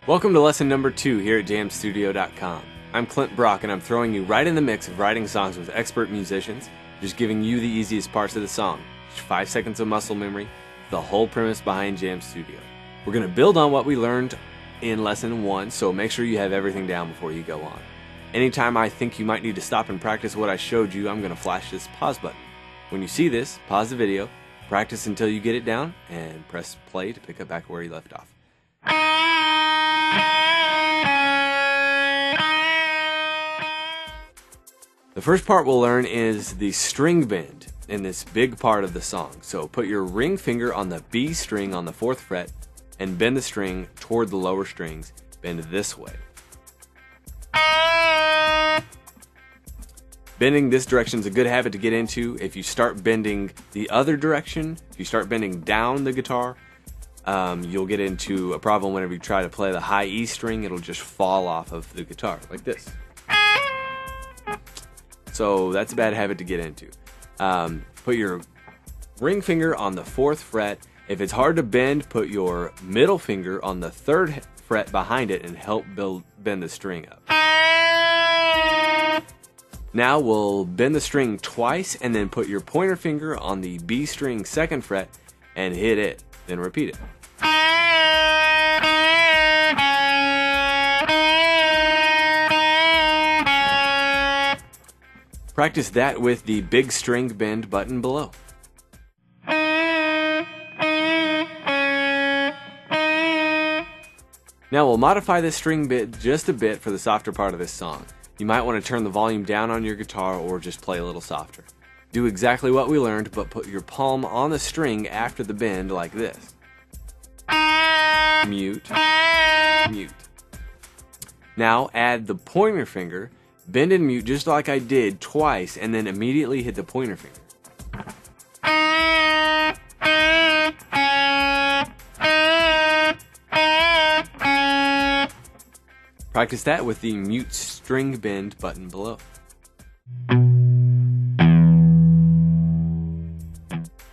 Welcome to lesson number 2 here at jamstudio.com. I'm Clint Brock and I'm throwing you right in the mix of writing songs with expert musicians, just giving you the easiest parts of the song, just 5 seconds of muscle memory, the whole premise behind Jam Studio. We're going to build on what we learned in lesson 1, so make sure you have everything down before you go on. Anytime I think you might need to stop and practice what I showed you, I'm going to flash this pause button. When you see this, pause the video, practice until you get it down, and press play to pick up back where you left off. The first part we'll learn is the string bend in this big part of the song. So put your ring finger on the B string on the 4th fret and bend the string toward the lower strings. Bend this way. Bending this direction is a good habit to get into. If you start bending the other direction, if you start bending down the guitar, you'll get into a problem whenever you try to play the high E string. It'll just fall off of the guitar like this. So that's a bad habit to get into. Put your ring finger on the 4th fret. If it's hard to bend, put your middle finger on the 3rd fret behind it and help bend the string up. Now we'll bend the string twice and then put your pointer finger on the B string 2nd fret and hit it. Then repeat it. Practice that with the big string bend button below. Now we'll modify this string bit just a bit for the softer part of this song. You might want to turn the volume down on your guitar or just play a little softer. Do exactly what we learned, but put your palm on the string after the bend like this. Mute, mute. Now add the pointer finger, bend and mute just like I did twice, and then immediately hit the pointer finger. Practice that with the mute string bend button below.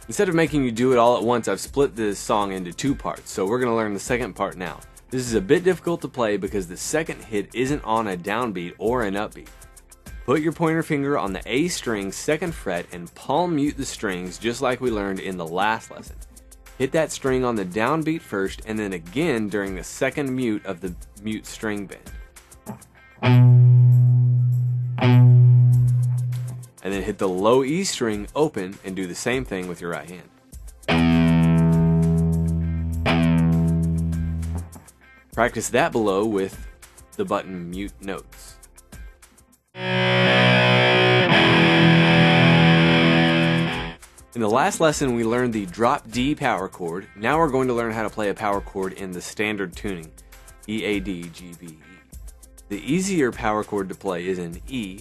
Instead of making you do it all at once, I've split this song into 2 parts, so we're going to learn the second part now. This is a bit difficult to play because the second hit isn't on a downbeat or an upbeat. Put your pointer finger on the A string 2nd fret and palm mute the strings just like we learned in the last lesson. Hit that string on the downbeat first and then again during the second mute of the mute string bend. And then hit the low E string open and do the same thing with your right hand. Practice that below with the button mute notes. In the last lesson we learned the drop D power chord. Now we're going to learn how to play a power chord in the standard tuning, E, A, D, G, B, E. The easier power chord to play is in E.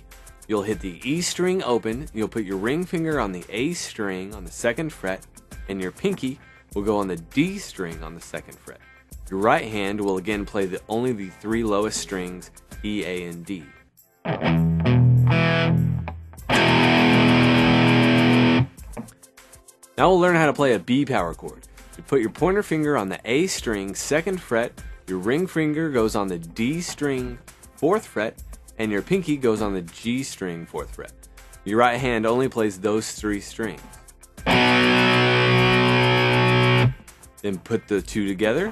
You'll hit the E string open, you'll put your ring finger on the A string on the 2nd fret, and your pinky will go on the D string on the 2nd fret. Your right hand will again play only the 3 lowest strings, E, A, and D. Now we'll learn how to play a B power chord. You put your pointer finger on the A string 2nd fret, your ring finger goes on the D string 4th fret, and your pinky goes on the G string 4th fret. Your right hand only plays those 3 strings. Then put the 2 together.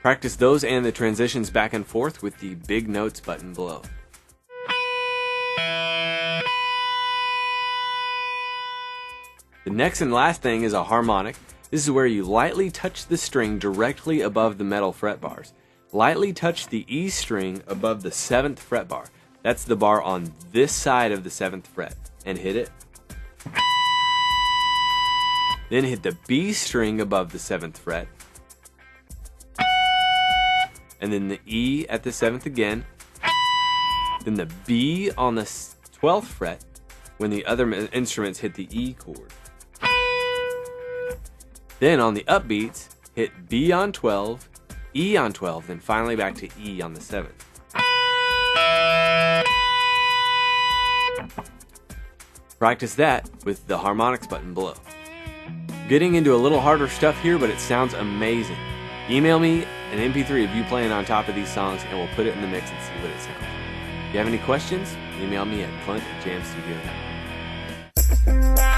Practice those and the transitions back and forth with the big notes button below. The next and last thing is a harmonic. This is where you lightly touch the string directly above the metal fret bars. Lightly touch the E string above the 7th fret bar. That's the bar on this side of the 7th fret. And hit it. Then hit the B string above the 7th fret. And then the E at the 7th again. Then the B on the 12th fret when the other instruments hit the E chord. Then on the upbeats, hit B on 12, E on 12, then finally back to E on the 7th. Practice that with the harmonics button below. getting into a little harder stuff here, but it sounds amazing. Email me an MP3 of you playing on top of these songs, and we'll put it in the mix and see what it sounds like. If you have any questions, email me at clint@jamstudio.com.